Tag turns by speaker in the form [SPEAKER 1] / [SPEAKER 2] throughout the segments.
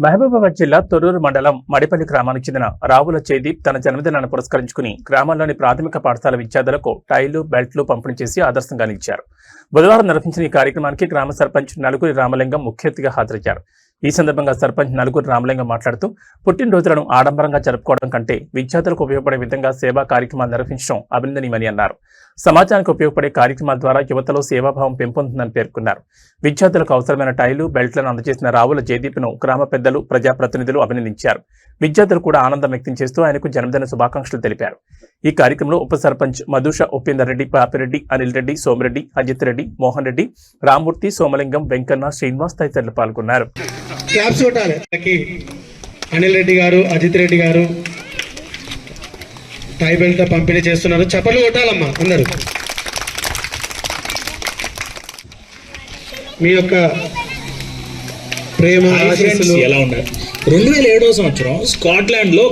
[SPEAKER 1] మహబూబాబాద్ జిల్లా తొర్రూరు మండలం మడిపల్లి గ్రామానికి చెందిన రావుల జయదీప్ తన జన్మదినాన్ని పురస్కరించుకుని గ్రామంలోని ప్రాథమిక పాఠశాల విద్యార్థులకు టైలు బెల్ట్లు పంపిణీ చేసి ఆదర్శంగా నిలిచారు. బుధవారం నిర్వహించిన ఈ కార్యక్రమానికి గ్రామ సర్పంచ్ నలుగురి రామలింగం ముఖ్య అతిథిగా హాజరయ్యారు. ఈ సందర్భంగా సర్పంచ్ నలుగురి రామలింగం మాట్లాడుతూ పుట్టినరోజులను ఆడంబరంగా జరుపుకోవడం కంటే విద్యార్థులకు ఉపయోగపడే విధంగా సేవా కార్యక్రమాలు నిర్వహించడం అభినందనీయమని అన్నారు. సమాజానికి ఉపయోగపడే కార్యక్రమాల ద్వారా యువతలో సేవాభావం పెంపొందుతుందని పేర్కొన్నారు. విద్యార్థులకు అవసరమైన టైలు బెల్ట్లను అందజేసిన రావుల జయదీప్ను గ్రామ పెద్దలు ప్రజాప్రతినిధులు అభినందించారు. విద్యార్థులు కూడా ఆనందం వ్యక్తం చేస్తూ ఆయనకు జన్మదిన శుభాకాంక్షలు తెలిపారు. ఈ కార్యక్రమంలో ఉప సర్పంచ్ మధుష, ఉపేందర్ రెడ్డి, పాపిరెడ్డి, అనిల్ రెడ్డి, సోమిరెడ్డి, అజిత్ రెడ్డి, మోహన్ రెడ్డి, రామ్మూర్తి, సోమలింగం, వెంకన్న, శ్రీనివాస్ తదితరులు పాల్గొన్నారు.
[SPEAKER 2] అనిల్ రెడ్డి గారు, అజిత్ రెడ్డి గారు టై బెల్ట్ పంపిణీ చేస్తున్నారు. చప్పట్లు కొట్టాలమ్మా అందరూ. మీ యొక్క ప్రేమ ఆశీస్సులు
[SPEAKER 3] ఎలా ఉన్నాయి? 2007వ సంవత్సరం స్కాట్లాండ్ లో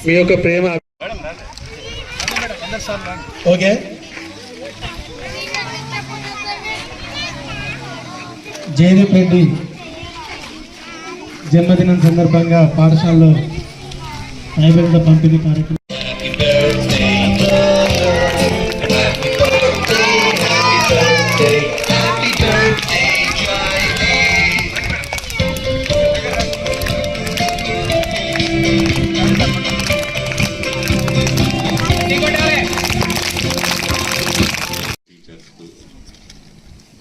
[SPEAKER 2] మీ యొక్క ప్రేమ ఓకే జయదీప్ రెడ్డి జన్మదినం సందర్భంగా పాఠశాలలో టైబెల్ట్ పంపిణీ కార్యక్రమం.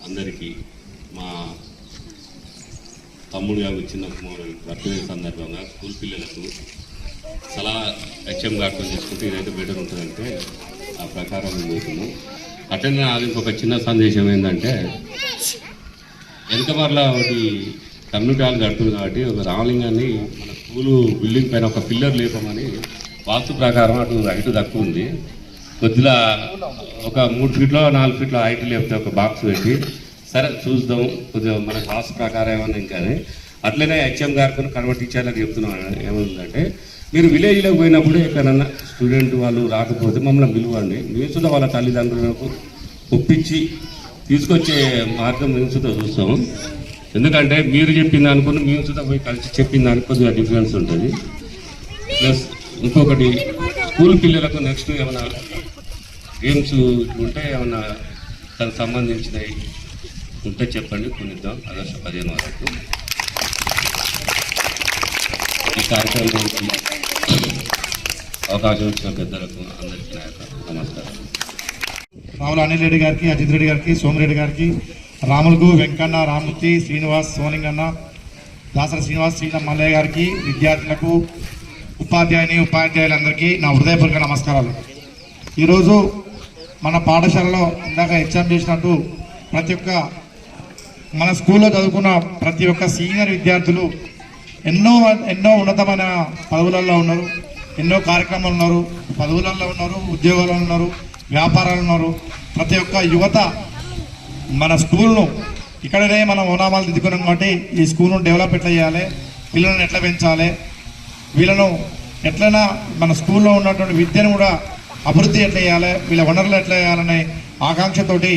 [SPEAKER 4] అందరికీ మా తమ్ముడుగా వచ్చిన బర్త్డే సందర్భంగా స్కూల్ పిల్లలకు సలహా హెచ్ఎం గారితో చేసుకుంటే ఇదైతే బెటర్ ఉంటుందంటే ఆ ప్రకారం పోతున్నాం. అట్లనే అది ఇంకొక చిన్న సందేశం ఏంటంటే వెనక మరలా ఒకటి కమ్యూనిటీ హాల్ కడుతుంది కాబట్టి ఒక రామలింగాన్ని మన స్కూలు బిల్డింగ్ పైన ఒక పిల్లర్ లేపమని వాస్తు ప్రకారం అటు హైట్ తక్కువ ఉంది. కొద్దిగా ఒక 3 ఫీట్లో 4 ఫీట్ల హైట్ లేపితే ఒక బాక్స్ పెట్టి సరే చూద్దాం కొద్దిగా మన క్లాస్ ప్రకారం ఏమన్నా ఇంకా అట్లనే హెచ్ఎం గారికి కన్వర్ట్ టీచర్లకు చెప్తున్నాను. ఏముందంటే మీరు విలేజ్లోకి పోయినప్పుడు ఎక్కడన్నా స్టూడెంట్ వాళ్ళు రాకపోతే మమ్మల్ని పిలువండి. మేము కూడా వాళ్ళ తల్లిదండ్రులకు ఒప్పించి తీసుకొచ్చే మార్గం మేము కూడా చూస్తాం. ఎందుకంటే మీరు చెప్పింది అనుకుని మేము కూడా పోయి కలిసి చెప్పింది దానికి కొద్దిగా డిఫరెన్స్ ఉంటుంది. ప్లస్ ఇంకొకటి స్కూల్ పిల్లలకు నెక్స్ట్ ఏమైనా గేమ్స్ ఉంటే ఏమైనా దానికి సంబంధించినవి ఉంటే చెప్పండి, కొనిద్దాం. ఆగస్టు 15 వరకు ఈ కార్యక్రమానికి అవకాశం ఇచ్చిన పెద్దలకు అందరికీ నమస్కారం.
[SPEAKER 2] రావుల అనిల్ రెడ్డి గారికి, అజిత్ రెడ్డి గారికి, సోమిరెడ్డి గారికి, రాములకు, వెంకన్న, రామ్మూర్తి, శ్రీనివాస్, సోమలింగన్న, దాసర శ్రీనివాస్, శ్రీల మల్లయ్య గారికి, విద్యార్థులకు, ఉపాధ్యాయులందరికీ నా హృదయపూర్వక నమస్కారాలు. ఈరోజు మన పాఠశాలలో ఇందాక ఎగ్జామ్ చేసినట్టు ప్రతి ఒక్క మన స్కూల్లో చదువుకున్న ప్రతి ఒక్క సీనియర్ విద్యార్థులు ఎన్నో ఉన్నతమైన పదవులలో ఉన్నారు, ఎన్నో కార్యక్రమాలు ఉన్నారు, పదవులలో ఉన్నారు, ఉద్యోగాలలో ఉన్నారు, వ్యాపారాలు ఉన్నారు. ప్రతి ఒక్క యువత మన స్కూల్ను ఇక్కడనే మనం ఓనామాలు దిద్దుకున్నాం కాబట్టి ఈ స్కూల్ను డెవలప్ ఎట్లా చేయాలి, పిల్లలను ఎట్లా పెంచాలి, వీళ్ళను ఎట్లయినా మన స్కూల్లో ఉన్నటువంటి విద్యను కూడా అభివృద్ధి ఎట్లా చేయాలి, వీళ్ళ వనరులు ఎట్లా చేయాలనే ఆకాంక్షతోటి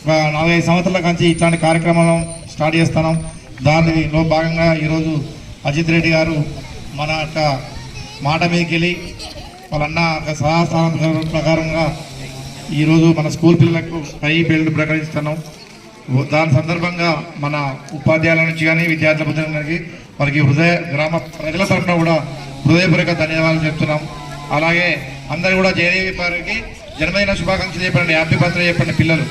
[SPEAKER 2] 45 సంవత్సరాల నుంచి ఇట్లాంటి కార్యక్రమాలను స్టార్ట్ చేస్తున్నాం. దానిలో భాగంగా ఈరోజు అజిత్ రెడ్డి గారు మన యొక్క మాట మీదకి వెళ్ళి వాళ్ళన్న సలహా ప్రకారంగా ఈరోజు మన స్కూల్ పిల్లలకు టై బెల్ట్ ప్రకటిస్తున్నాం. దాని సందర్భంగా మన ఉపాధ్యాయుల నుంచి కానీ విద్యార్థుల బృందానికి వారికి గ్రామ ప్రజల తరఫున కూడా హృదయపూర్వక ధన్యవాదాలు చెప్తున్నాం. అలాగే అందరూ కూడా జయదేవి గారికి జన్మదిన శుభాకాంక్షలు చెప్పండి, హ్యాపీ బర్త్డే చెప్పండి పిల్లలు.